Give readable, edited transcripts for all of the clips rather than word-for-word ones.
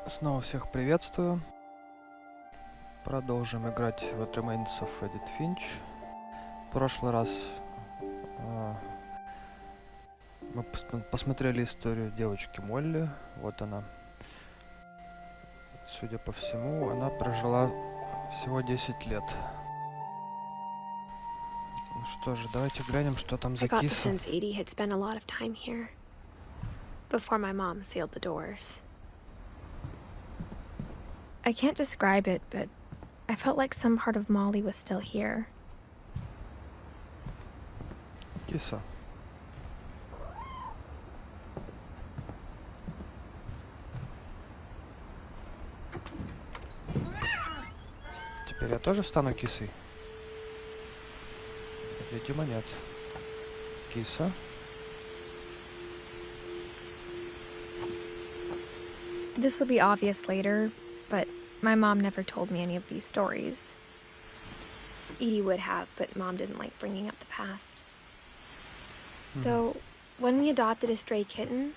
Снова всех приветствую. Продолжим играть в What Remains of Edith Finch. В прошлый раз мы посмотрели историю девочки Молли. Вот она. Судя по всему, она прожила всего 10 лет. Ну что же, давайте глянем, что там за I got the киса. sense Edie had spent a lot of time here before my mom sealed the doors. I can't describe it, but I felt like some part of Molly was still here. Киса. Теперь я тоже стану кисой? Видимо, нет. Киса. This will be obvious later, but my mom never told me any of these stories. Edie would have, but Mom didn't like bringing up the past. Though, when we adopted a stray kitten,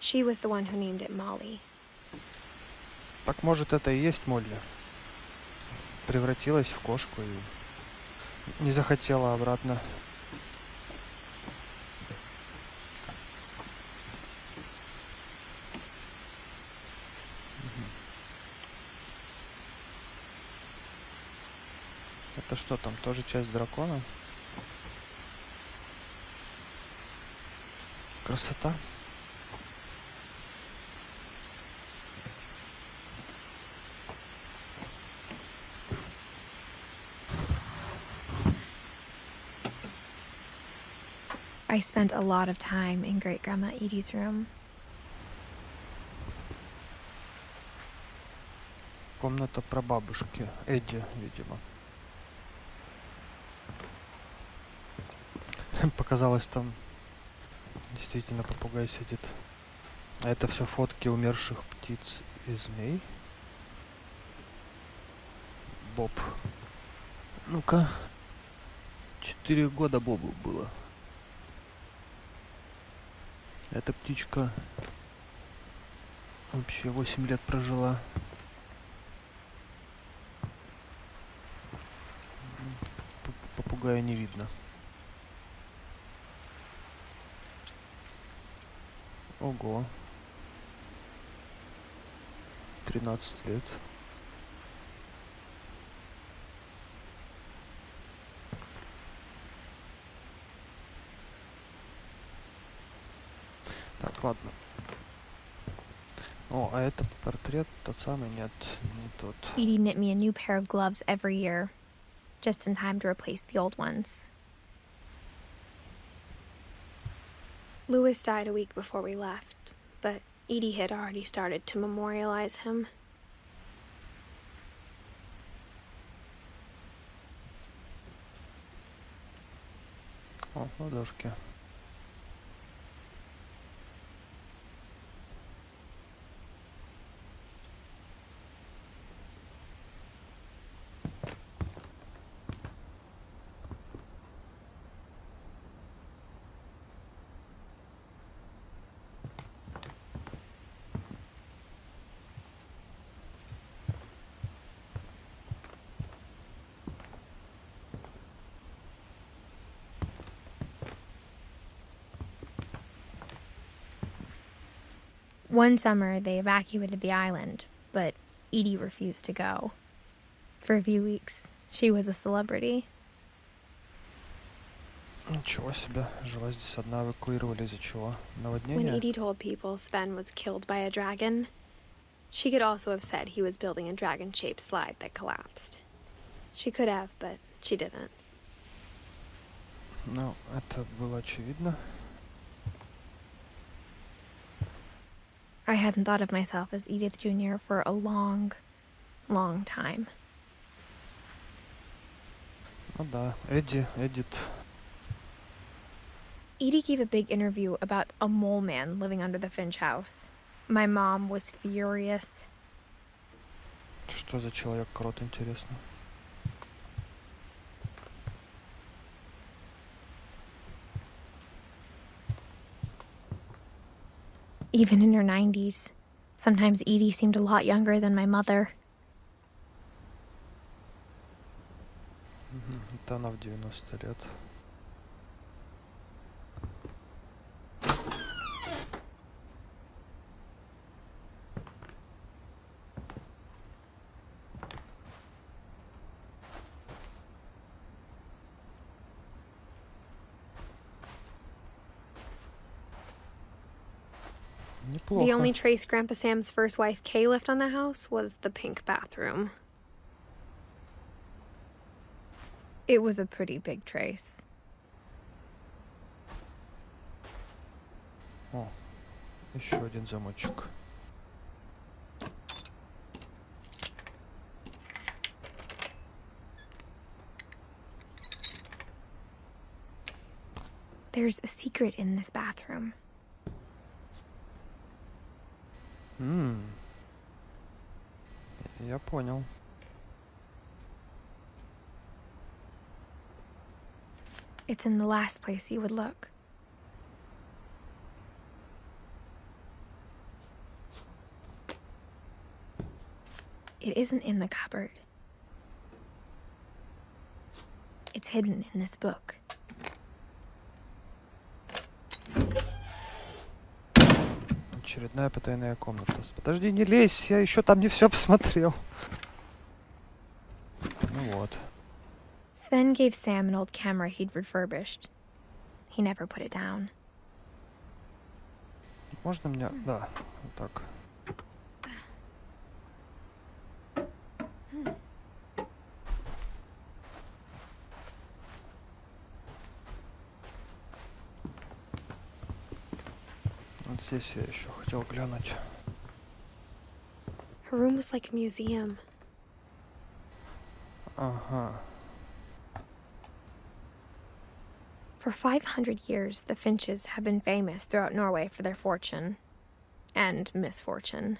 she was the one who named it Molly. Так может это и есть Молли? Превратилась в кошку и не захотела обратно. Это что там, тоже часть дракона? Красота. I spent a lot of time in Great-Grandma Edie's room. Комната прабабушки. Эдди, видимо. Показалось, там действительно попугай сидит. А это все фотки умерших птиц и змей. Боб. Ну-ка. 4 года Бобу было. Эта птичка вообще 8 лет прожила. Попугая не видно. Ого. 13 лет. Так, ладно. О, а это портрет тот самый? Нет, не тот. Edie knit me a new pair of gloves every year, just in time to replace the old ones. Louis died a week before we left, but Edie had already started to memorialize him. О, ладошки. One summer, they evacuated the island, but Edie refused to go. For a few weeks, she was a celebrity. Ничего себе. Жила здесь одна, эвакуировали из-за чего? When Наводнение? Edie told people Sven was killed by a dragon, she could also have said he was building a dragon-shaped slide that collapsed. She could have, but she didn't. Ну, это было очевидно. I hadn't thought of myself as Edith Jr. for a long, long time. Ну да, Эдди, Эдит. Edie gave a big interview about a mole man living under the Finch house. My mom was furious. Что за человек-крот, интересно? Even in her 90s, Sometimes Edie seemed a lot younger than my mother. Это она в 90 лет. Неплохо. The only trace Grandpa Sam's first wife, Kay, left on the house was the pink bathroom. It was a pretty big trace. О, еще один замочек. There's a secret in this bathroom. Я понял. It's in the last place you would look. It isn't in the cupboard. It's hidden in this book. Очередная потайная комната. Подожди, не лезь, я еще там не все посмотрел. Ну вот. Sven gave Sam an old camera he'd refurbished. He never put it down. Можно мне... Да, вот так. Вот здесь я еще хотел глянуть. Her room was like a museum. Ага. For 500 years, the Finches have been famous throughout Norway for their fortune and misfortune.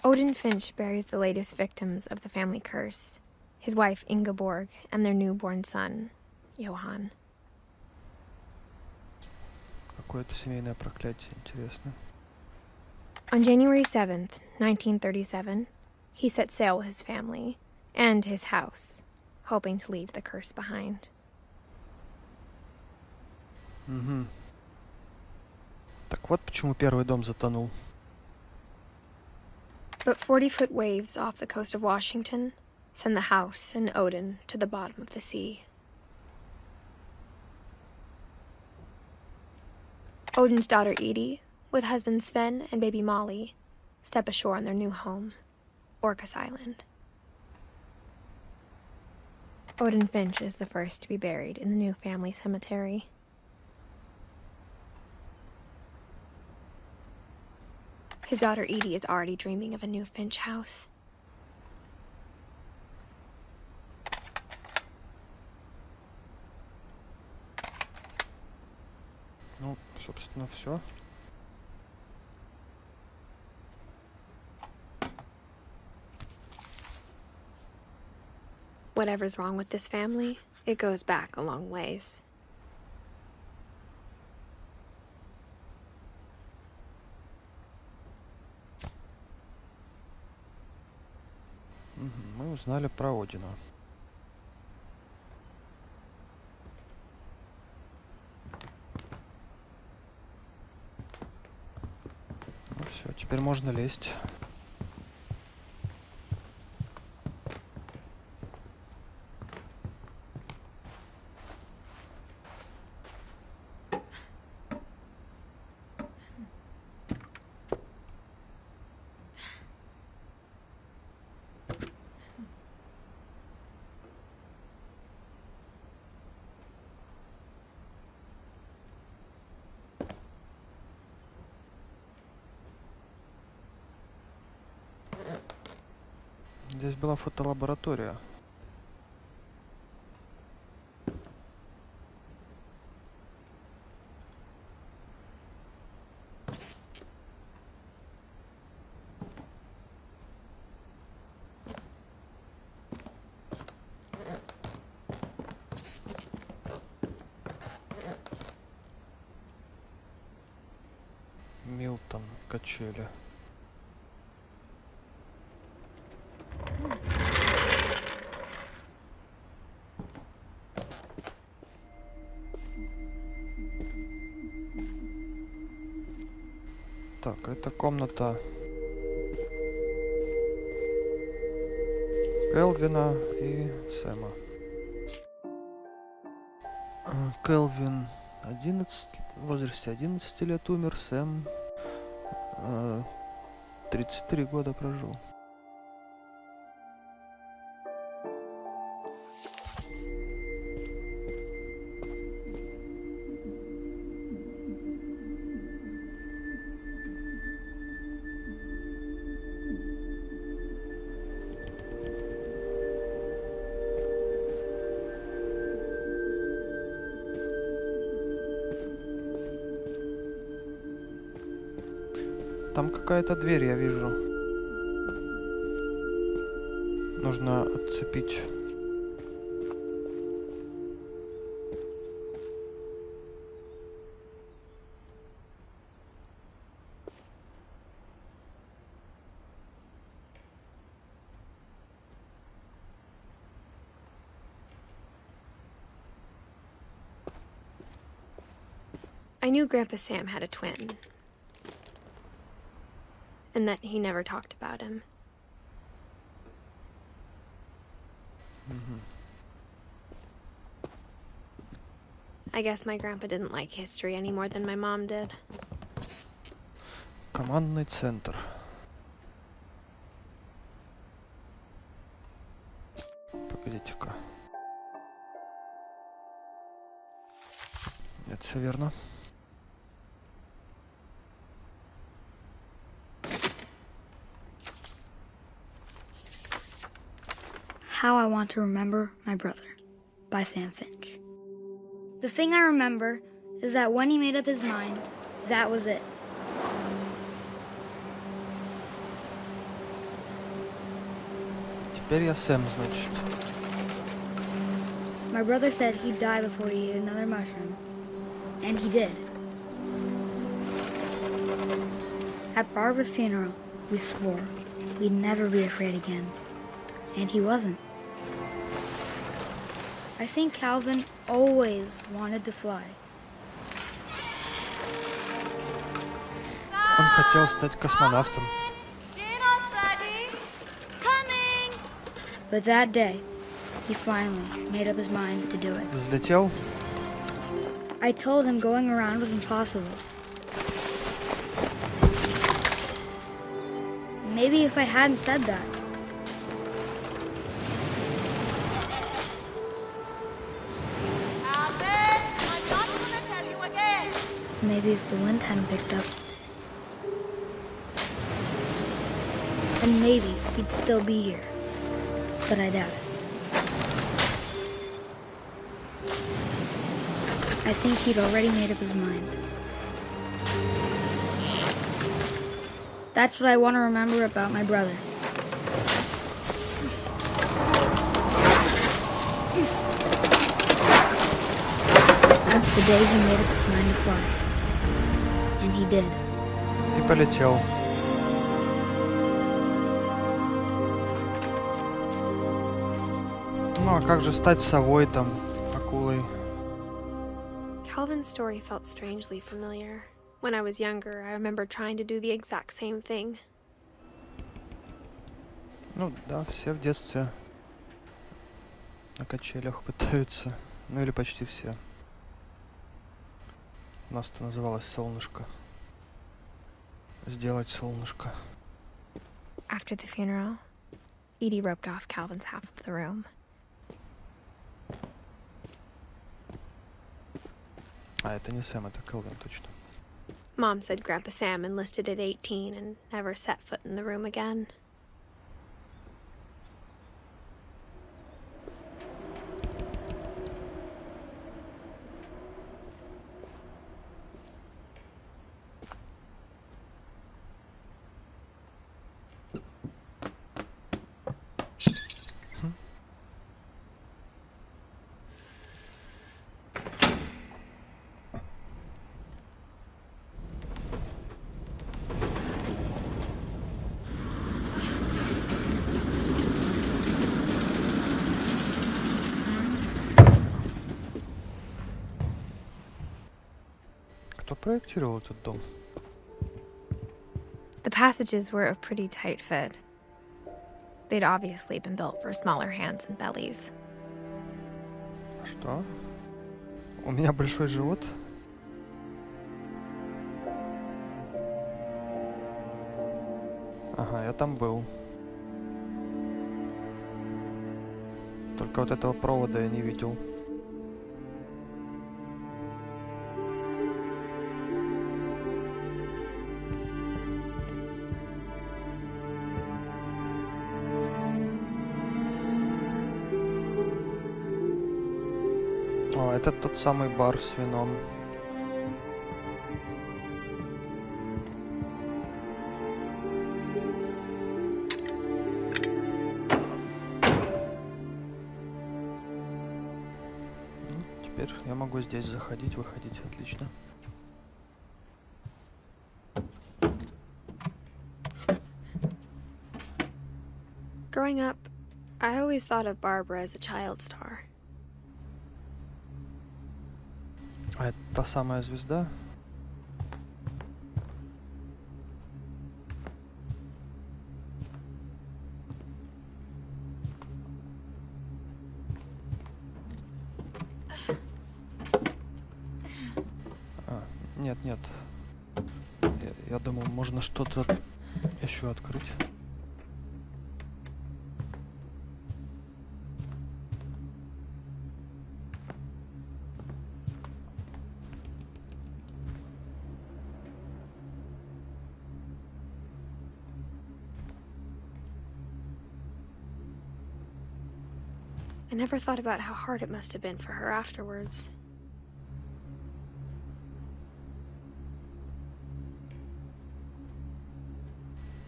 Odin Finch buries the latest victims of the family curse, his wife Ingeborg and their newborn son, Johan. Какое-то семейное проклятие, интересно. On January 7th, 1937, he set sail with his family and his house, hoping to leave the curse behind. Угу. Так вот почему первый дом затонул. But 40-foot waves off the coast of Washington send the house and Odin to the bottom of the sea. Odin's daughter Edith, with husband Sven and baby Molly, step ashore on their new home, Orcas Island. Odin Finch is the first to be buried in the new family cemetery. His daughter Edie is already dreaming of a new Finch house. Ну, собственно, все. Whatever's wrong with this family, it goes back a long ways. Мы узнали про Одина. Ну все, теперь можно лезть. Здесь была фотолаборатория. Милтон, качели. Так, это комната Келвина и Сэма. Келвин 11, в возрасте 11 лет умер, Сэм 33 года прожил. Там какая-то дверь, я вижу. Нужно отцепить. I knew Grandpa Sam had a twin, and that he never talked about him. I guess my grandpa didn't like history any more than my mom did. Командный центр. Погодите-ка. Нет, все верно. How I Want to Remember My Brother by Sam Finch. The thing I remember is that when he made up his mind, that was it. Теперь я Сэм, значит. My brother said he'd die before he ate another mushroom, and he did. At Barbara's funeral, we swore we'd never be afraid again, and he wasn't. I think Calvin always wanted to fly. Он хотел стать космонавтом. But that day, he finally made up his mind to do it. Взлетел. I told him going around was impossible. Maybe if I hadn't said that, maybe if the wind hadn't picked up, and maybe he'd still be here, but I doubt it. I think he'd already made up his mind. That's what I want to remember about my brother. That's the day he made up his mind to fly. And he did. И полетел. Ну а как же стать совой там, акулой? Calvin's story felt strangely familiar. When I was younger, I remember trying to do the exact same thing. Ну да, все в детстве на качелях пытаются. Ну или почти все. У нас это называлось солнышко. Сделать солнышко. After the funeral, Edie roped off Calvin's half of the room. А, это не Сэм, это Келвин, точно. Mom said Grandpa Sam enlisted at 18 and never set foot in the room again. Кто проектировал этот дом? The passages were a pretty tight fit. They'd obviously been built for smaller hands and bellies. Что? У меня большой живот? Ага, я там был. Только вот этого провода я не видел. О, это тот самый бар с вином. Ну, теперь я могу здесь заходить, выходить. Отлично. Growing up, I always thought of Barbara as a child star. А это та самая звезда? А, нет, нет. Я думал, можно что-то еще открыть. I never thought about how hard it must have been for her afterwards.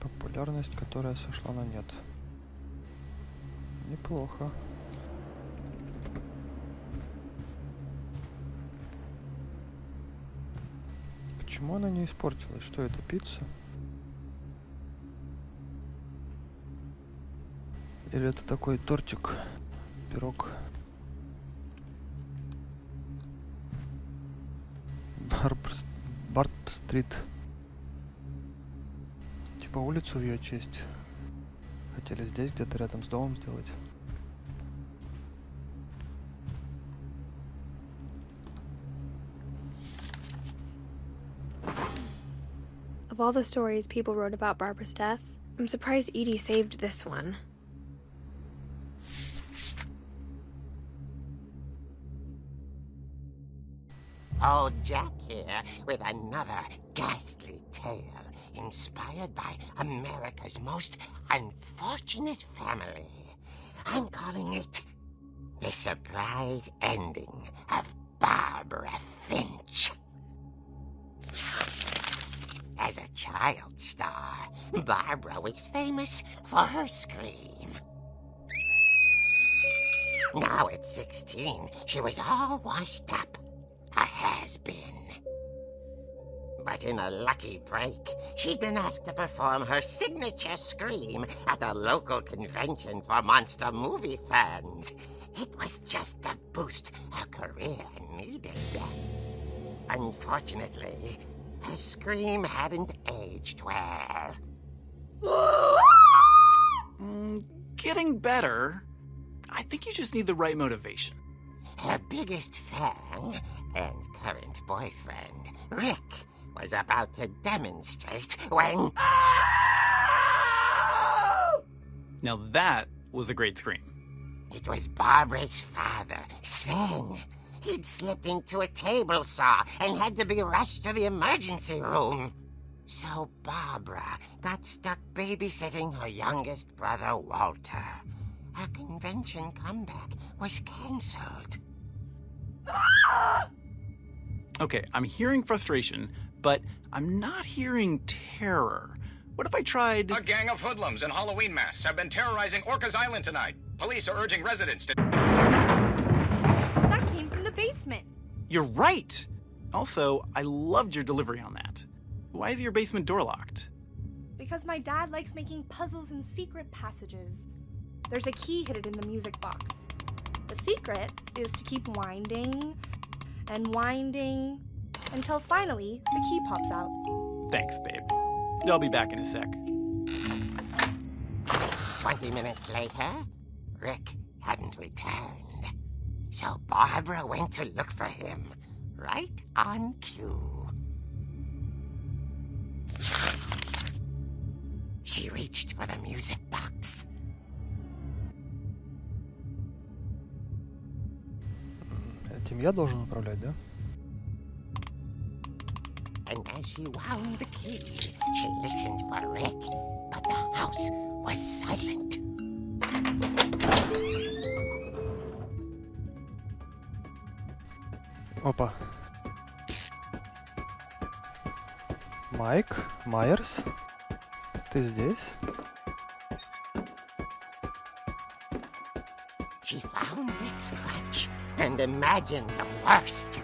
Популярность, которая сошла на нет. Неплохо. Почему она не испортилась? Что это, пицца? Или это такой тортик? Пирог. Барб-стрит. Типа улицу в ее честь. Хотели здесь, где-то рядом с домом сделать. Of all the stories people wrote about Barbara's death, I'm surprised Edie saved this one. Old Jack here with another ghastly tale inspired by America's most unfortunate family. I'm calling it The Surprise Ending of Barbara Finch. As a child star, Barbara was famous for her scream. Now at 16, she was all washed up. A has-been. But in a lucky break, she'd been asked to perform her signature scream at a local convention for monster movie fans. It was just the boost her career needed. Unfortunately, her scream hadn't aged well. Getting better. I think you just need the right motivation. Her biggest fan and current boyfriend, Rick, was about to demonstrate when... Now that was a great scream. It was Barbara's father, Sven. He'd slipped into a table saw and had to be rushed to the emergency room. So Barbara got stuck babysitting her youngest brother, Walter. Her convention comeback was cancelled. Okay, I'm hearing frustration, but I'm not hearing terror. What if I tried... A gang of hoodlums in Halloween masks have been terrorizing Orcas Island tonight. Police are urging residents to... That came from the basement. You're right! Also, I loved your delivery on that. Why is your basement door locked? Because my dad likes making puzzles and secret passages. There's a key hidden in the music box. The secret is to keep winding and winding until finally the key pops out. Thanks, babe. I'll be back in a sec. 20 minutes later, Rick hadn't returned. So Barbara went to look for him, right on cue. She reached for the music box. Этим я должен управлять, да? And as she wound the key, she listened for Rick, but the house was silent. Опа. Майк? Майерс? Ты здесь? She found Rick's crutch and imagined the worst.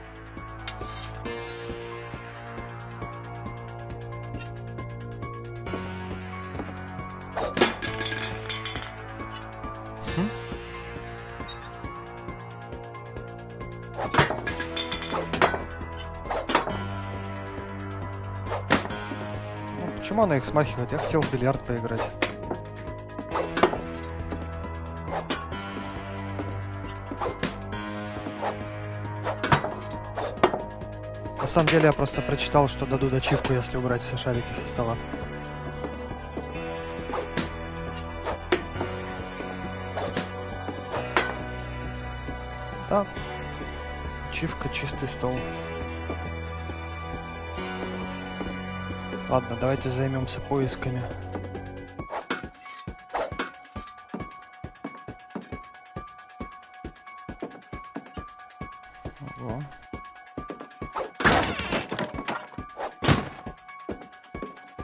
Почему она их смахивает? Я хотел в бильярд поиграть. На самом деле я просто прочитал, что дадут ачивку, если убрать все шарики со стола. Да. Ачивка, чистый стол. Ладно, давайте займемся поисками. Ого.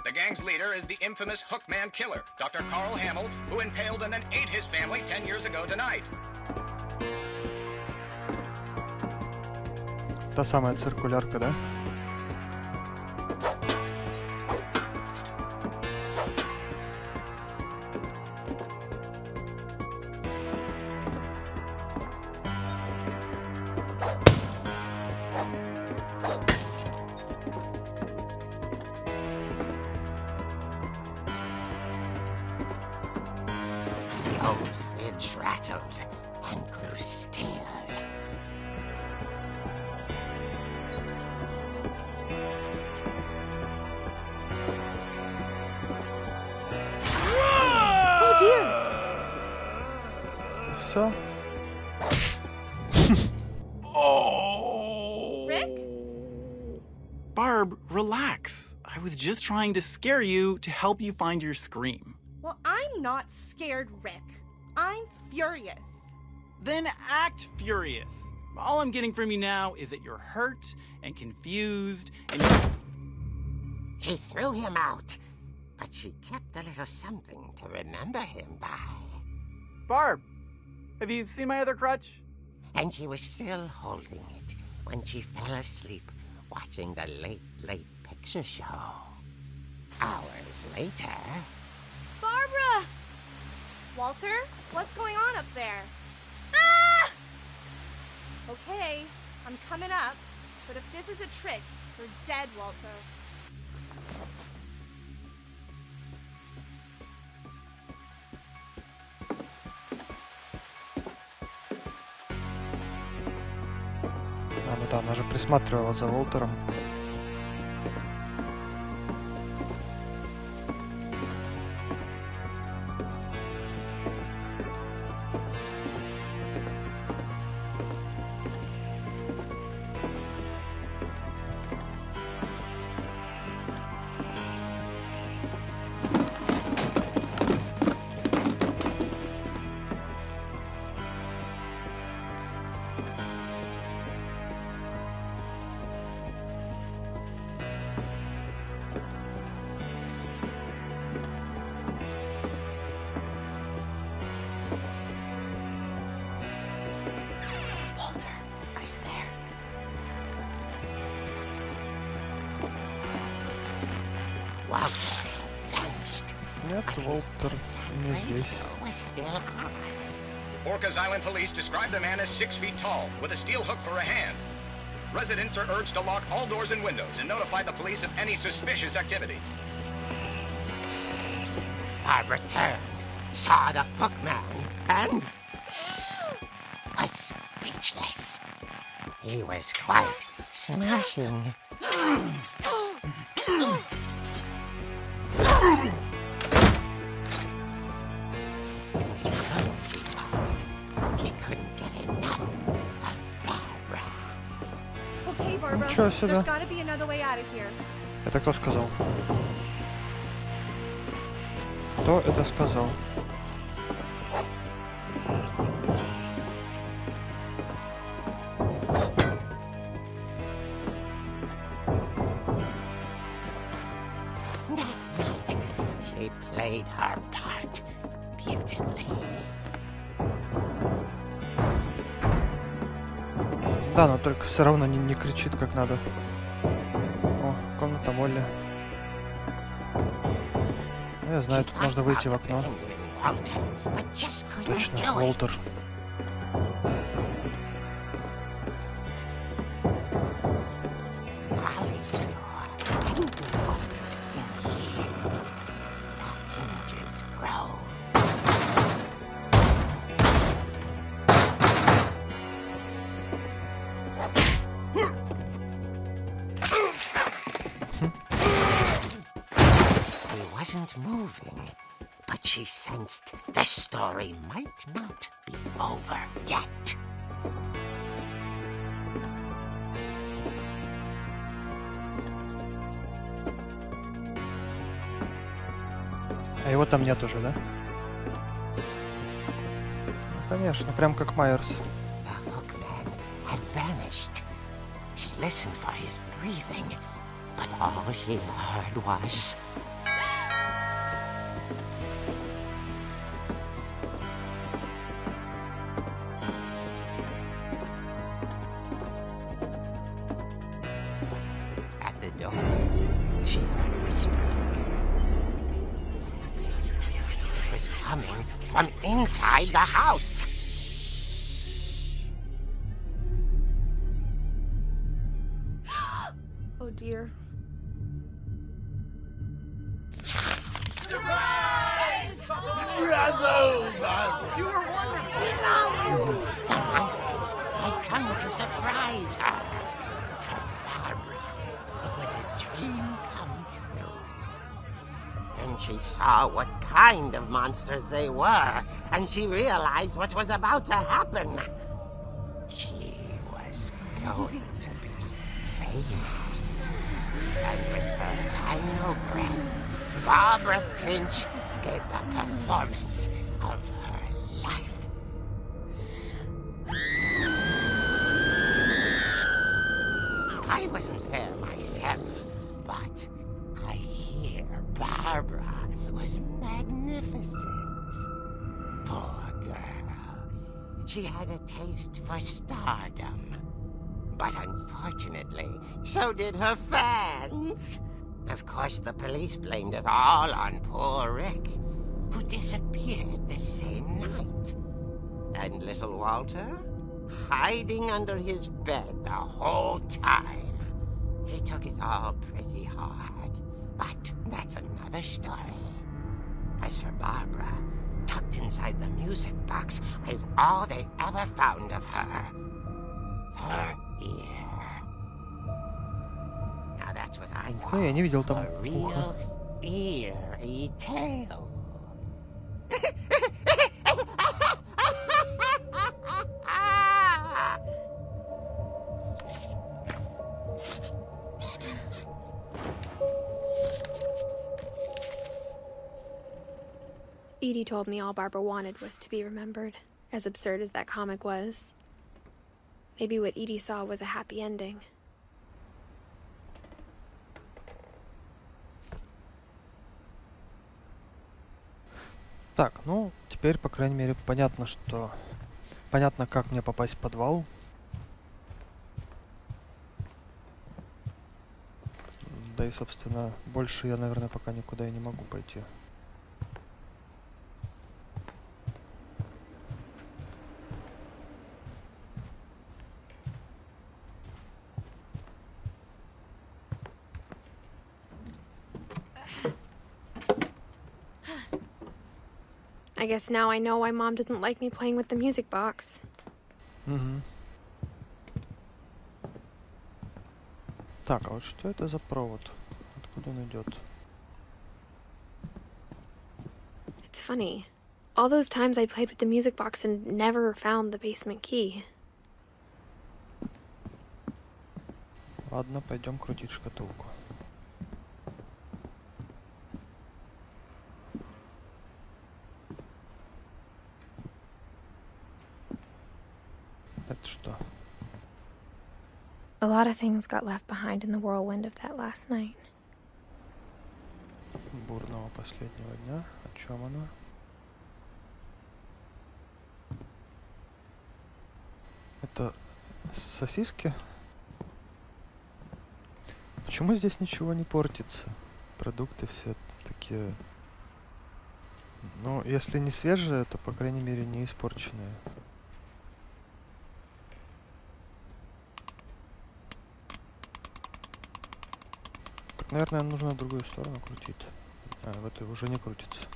The gang's leader is the infamous Hookman killer, Dr. Carl Hamill, who impaled and then ate his family 10 years ago tonight. Та самая циркулярка, да? The old fridge rattled and grew still. Oh dear! Все. Oh! Rick? Barb, relax. I was just trying to scare you to help you find your scream. Well, I'm not scared, Rick. I'm furious. Then act furious. All I'm getting from you now is that you're hurt and confused and you're... She threw him out, but she kept a little something to remember him by. Barb, have you seen my other crutch? And she was still holding it when she fell asleep watching the late picture show. Hours later... Barbara! Walter, what's going on up there? Ah! Okay, I'm coming up, but if this is a trick, you're dead, Walter. А, ну да, она же присматривала за Уолтером. Walter, are you there? Walter had vanished. Нет, But his Уолтер bedside не radio здесь. was still on. Orcas Island police describe the man as 6 feet tall, with a steel hook for a hand. Residents are urged to lock all doors and windows and notify the police of any suspicious activity. Barbara turned, saw the hookman, and was speechless. He was quite smashing. And he was. He couldn't get enough of Barbara. Okay, Barbara. Ничего себе. There's gotta be another way out of here. Это кто сказал? Кто это сказал? She played her part beautifully. Да, но только все равно не кричит как надо. О, комната Молли. Я знаю, тут можно выйти в окно. Точно, Уолтер. Moving, but she sensed the story might not be over yet. А его там нет уже, да? Конечно, прям как Майерс. The hookman had vanished. She listened for his breathing, but all she heard was... She heard whispering. It was coming from inside the house. Oh dear. The monsters had come to surprise her. For Barbara, it was a dream come true. Then she saw what kind of monsters they were, and she realized what was about to happen. She was going to be famous. And with her final breath, Barbara Finch gave the performance of her life. I wasn't there myself, but I hear Barbara was magnificent. Poor girl. She had a taste for stardom. But unfortunately, so did her fans. Of course, the police blamed it all on poor Rick, who disappeared the same night. And little Walter? Hiding under his bed the whole time. He took it all pretty hard, but that's another story. As for Barbara, tucked inside the music box was all they ever found of her. Her ear. Now that's what I call Я не видел там a real eerie tale. Edie told me all Barbara wanted was to be remembered, as absurd as that comic was. Maybe what Edie saw was a happy ending. Так, ну, теперь, по крайней мере, понятно, что... Понятно, как мне попасть в подвал. Да и, собственно, больше я, наверное, пока никуда и не могу пойти. I guess now I know why Mom didn't like me playing with the music box. Угу. Так, а вот что это за провод? Откуда он идет? It's funny. All those times I played with the music box and never found the basement key. Ладно, пойдем крутить шкатулку. Это что? A lot of things got left behind in the whirlwind of that last night. Бурного последнего дня. О чем она? Это сосиски? Почему здесь ничего не портится? Продукты все такие... Ну, если не свежие, то, по крайней мере, не испорченные. Так, наверное, нужно в другую сторону крутить. А, в эту уже не крутится.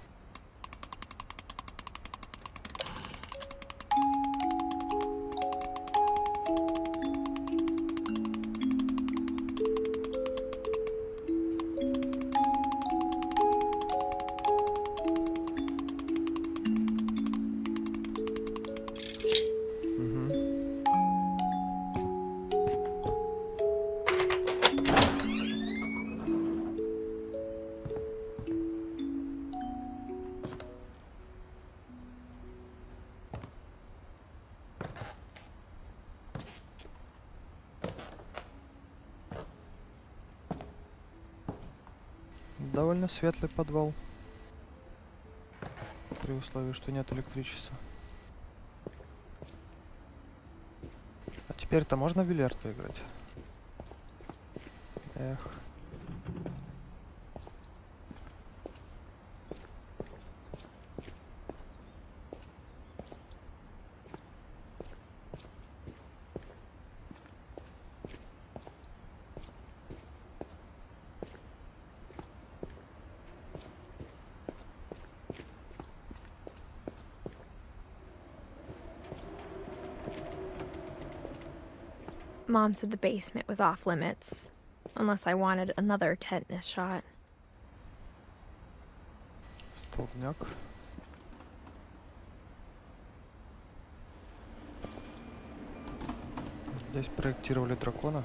Довольно светлый подвал. При условии, что нет электричества. А теперь-то можно в бильярд играть? Эх. Mom said the basement was off limits, unless I wanted another tetanus shot. Столбняк. Здесь проектировали дракона.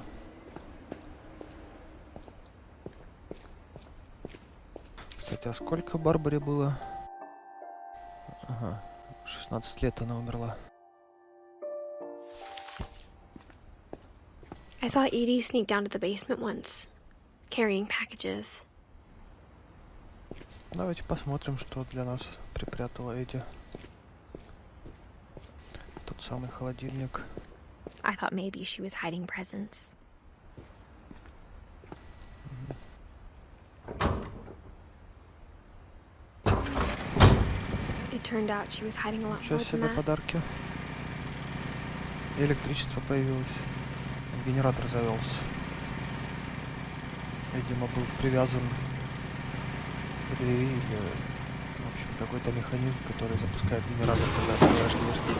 Кстати, а сколько Барбаре было? Ага, 16 лет она умерла. I saw Edie sneak down to the basement once, carrying packages. Давайте посмотрим, что для нас припрятала Эдди. Тот самый холодильник. I thought maybe she was hiding presents. It turned out she was hiding a lot more Сейчас than себе that. подарки. И электричество появилось. Генератор завелся. Видимо, был привязан к двери или, в общем, какой-то механизм, который запускает генератор, когда открываешь дверь.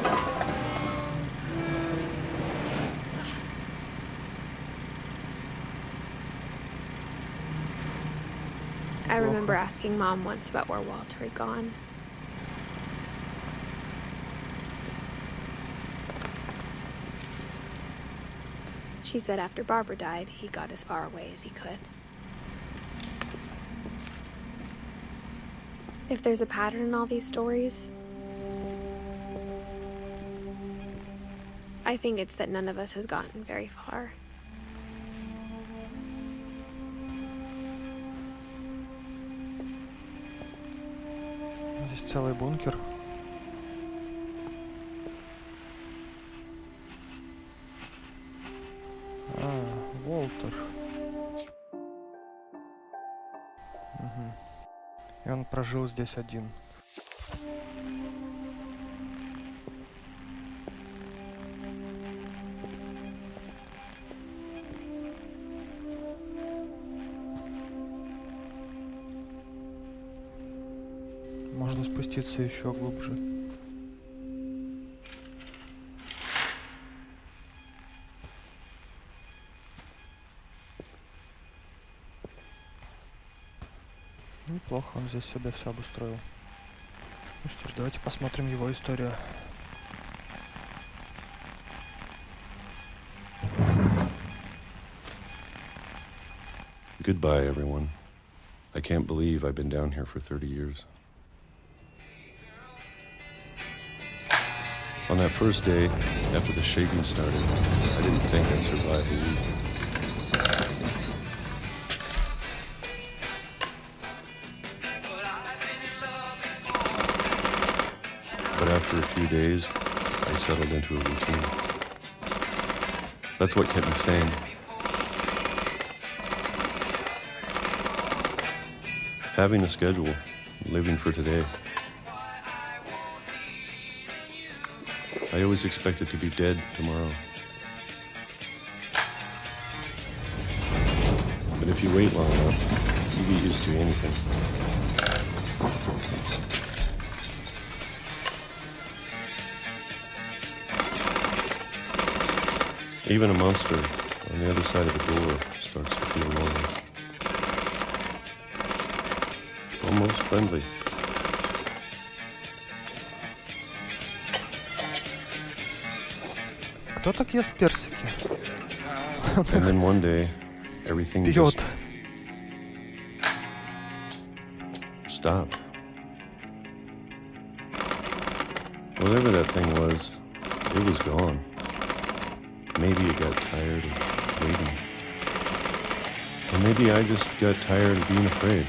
I remember asking Mom once about where Walter had gone. She said after Barbara died, he got as far away as he could. If there's a pattern in all these stories, I think it's that none of us has gotten very far. Здесь целый бункер. Уолтер. Угу. И он прожил здесь один. Можно спуститься еще глубже. Неплохо, он здесь себе все обустроил. Ну что ж, давайте посмотрим его историю. Goodbye, everyone. I can't believe I've been down here for 30 years. On that first day, after the shaking started, I didn't think I'd survive a week. But after a few days, I settled into a routine. That's what kept me sane. Having a schedule, living for today. I always expected to be dead tomorrow. But if you wait long enough, you get used to anything. Even a monster on the other side of the door starts to feel normal. Almost friendly. Кто так ест персики? And then one day, everything Пьет. just stopped. Whatever that thing was, it was gone. Maybe it got tired of waiting. Or maybe I just got tired of being afraid.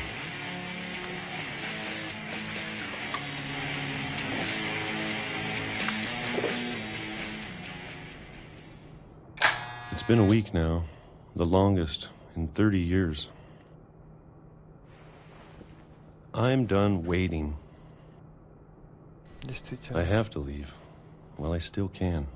It's been a week now, the longest in 30 years. I'm done waiting. Действительно. I have to leave while I still can.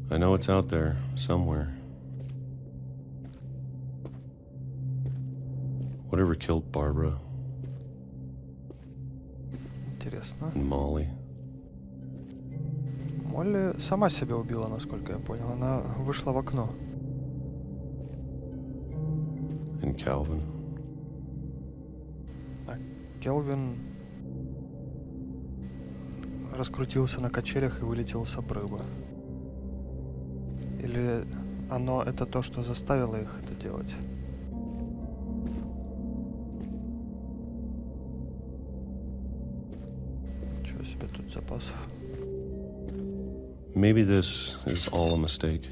I know it's out there, somewhere. Whatever killed Barbara Интересно. and Molly. Молли сама себя убила, насколько я понял. Она вышла в окно. And Calvin. А Келвин раскрутился на качелях и вылетел с обрыва. Или оно это то, что заставило их это делать? Чего себе тут запасов? Maybe this is all a mistake.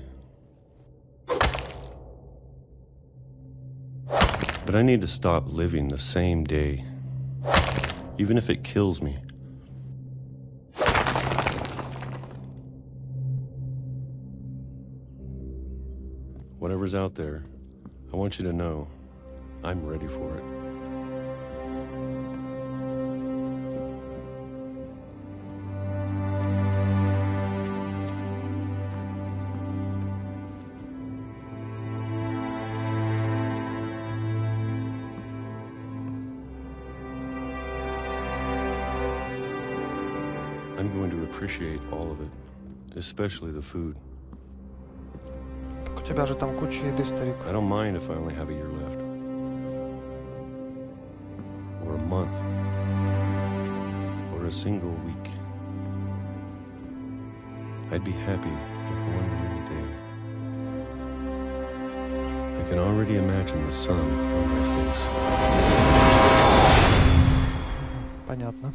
But I need to stop living the same day, even if it kills me. Whatever's out there, I want you to know I'm ready for it. I'm going to appreciate all of it, especially the food. Так у тебя же там куча еды, старик. I don't mind if I only have a year left. Or a month. Or a single week. I'd be happy with one new day. I can already imagine the sun on my face. Понятно.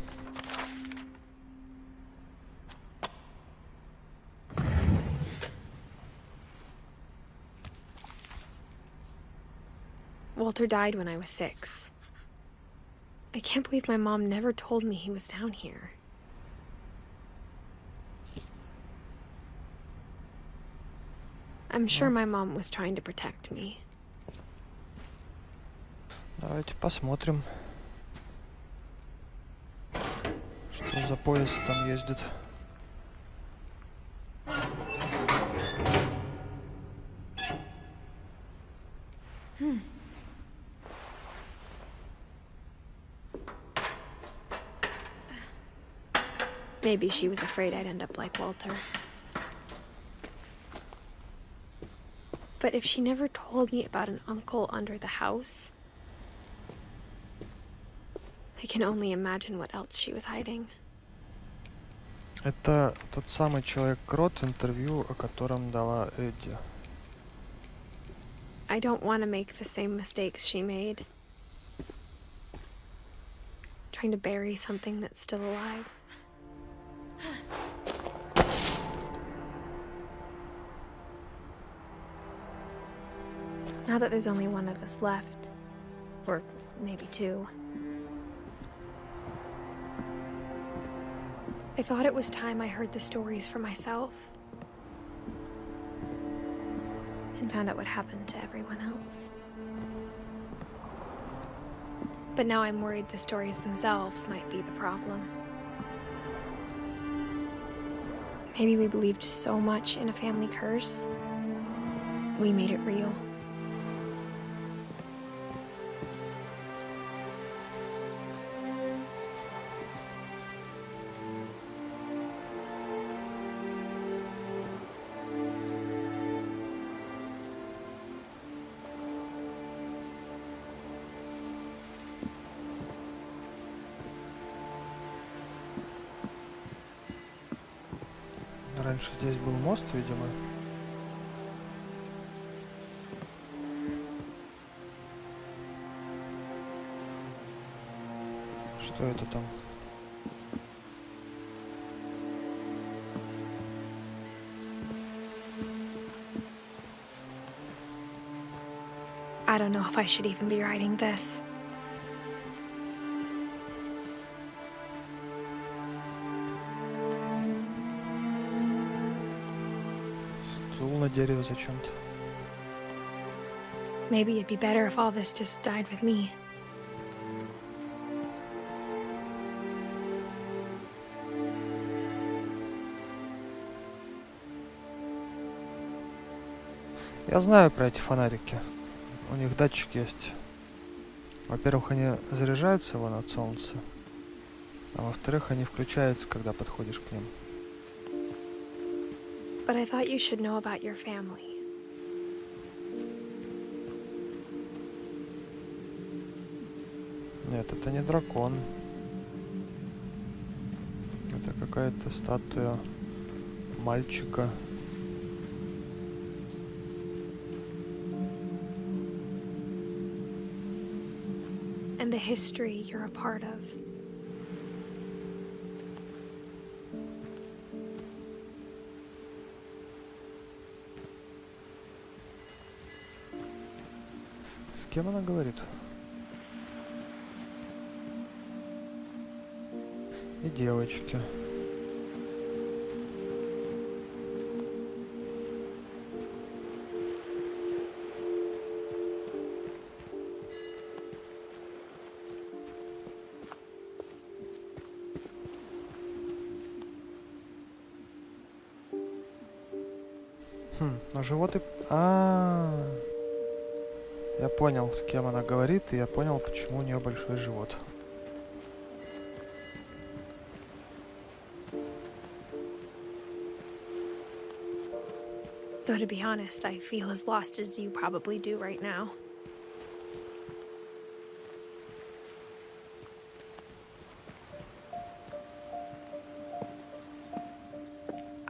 Walter died when I was 6. I can't believe my mom never told me he was down here. I'm sure my mom was trying to protect me. Давайте посмотрим, что за поезд там ездит. Maybe she was afraid I'd end up like Walter. But if she never told me about an uncle under the house, I can only imagine what else she was hiding. Это тот самый Человек-крот, интервью, о котором дала Эдди. I don't want to make the same mistakes she made. Trying to bury something that's still alive. Now that there's only one of us left, or maybe two, I thought it was time I heard the stories for myself and found out what happened to everyone else. But now I'm worried the stories themselves might be the problem. Maybe we believed so much in a family curse, we made it real. Раньше здесь был мост, видимо. Что это там? I don't know if I should even be writing this. Стул на дереве зачем-то. Maybe it'd be better if all this just died with me. Я знаю про эти фонарики. У них датчик есть. Во-первых, они заряжаются вон от солнца. А во-вторых, они включаются, когда подходишь к ним. But I thought you should know about your family. Нет, это не дракон. Это какая-то статуя мальчика. And the history you're a part of. С кем она говорит? И девочки. Ну живот и... Я понял, с кем она говорит, и я понял, почему у нее большой живот. Though to be honest, I feel as lost as you probably do right now.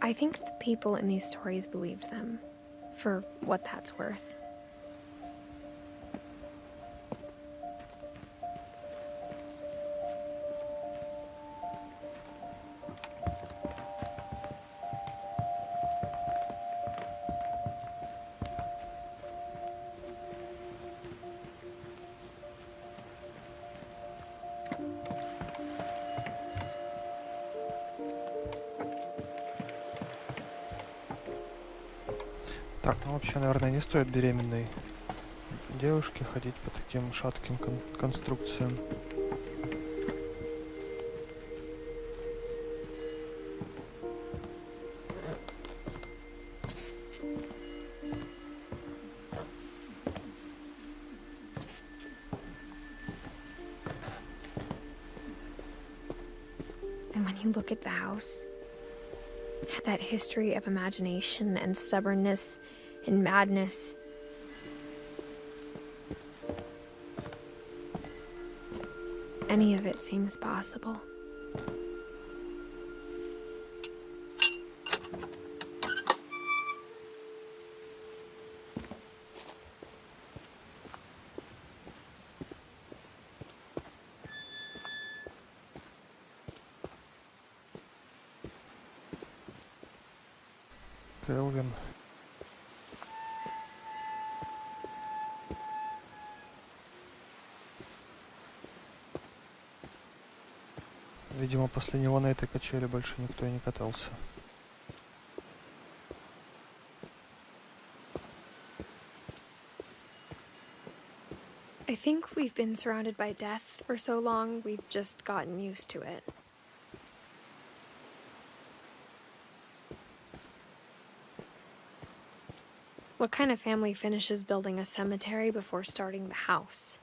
I think the people in these stories believed them, for what that's worth. Так, ну вообще, наверное, не стоит беременной девушке ходить по таким шатким конструкциям. And when you look at the house, that history of imagination and stubbornness and madness. Any of it seems possible. Келвин. Видимо, после него на этой качели больше никто и не катался. I think we've been surrounded by death for so long, we've just gotten used to it. What kind of family finishes building a cemetery before starting the house?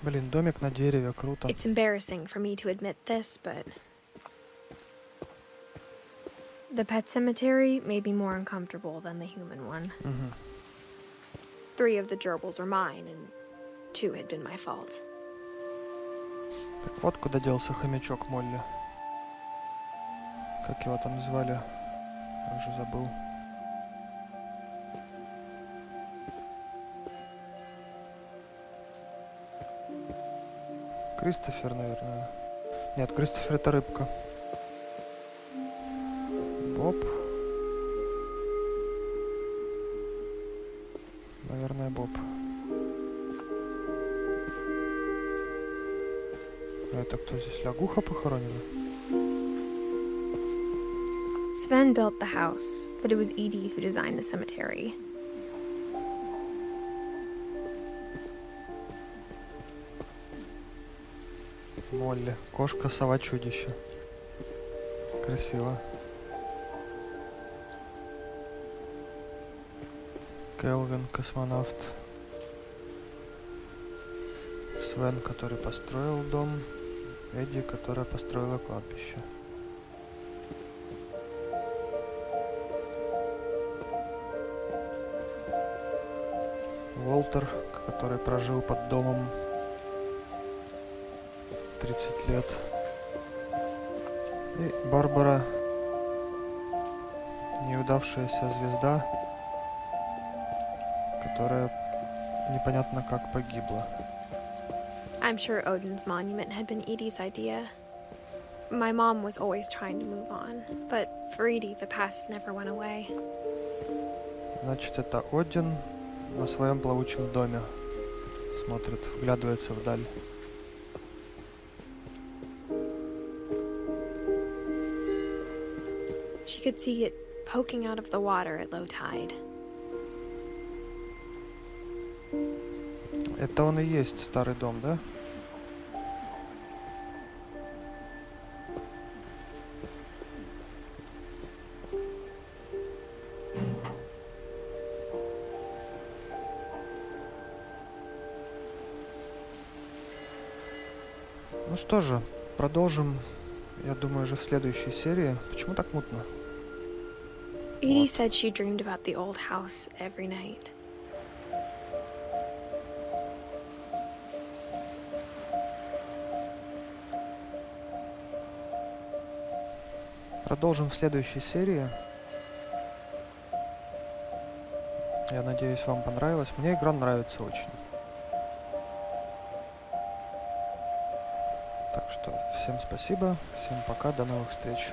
Блин, домик на дереве, круто. It's embarrassing for me to admit this, but the pet cemetery made me more uncomfortable than the human one. 3 of the gerbils were mine, and 2 had been my fault. Так вот куда делся хомячок Молли. Как его там звали? Я уже забыл. Кристофер, наверное. Нет, Кристофер это рыбка. Боб. Наверное, Боб. А это кто здесь? Лягуха похоронена? Sven built the house, but it was Edie who designed the cemetery. Молли. Кошка, сова, чудище. Красиво. Келвин, космонавт. Свен, который построил дом. Эдди, которая построила кладбище. Уолтер, который прожил под домом 30 лет. И Барбара, неудавшаяся звезда, которая непонятно как погибла. I'm sure Odin's monument had been Edie's idea. My mom was always trying to move on, but for Edie, the past never went away. Значит, это Один на своем плавучем доме смотрит, вглядывается вдаль. She could see it poking out of the water at low tide. Это он и есть старый дом, да? Ну что же, продолжим, я думаю, уже в следующей серии. Почему так мутно? Edie said she dreamed about the old house every night. Продолжим в следующей серии. Я надеюсь, вам понравилось. Мне игра нравится очень. Так что всем спасибо, всем пока, до новых встреч.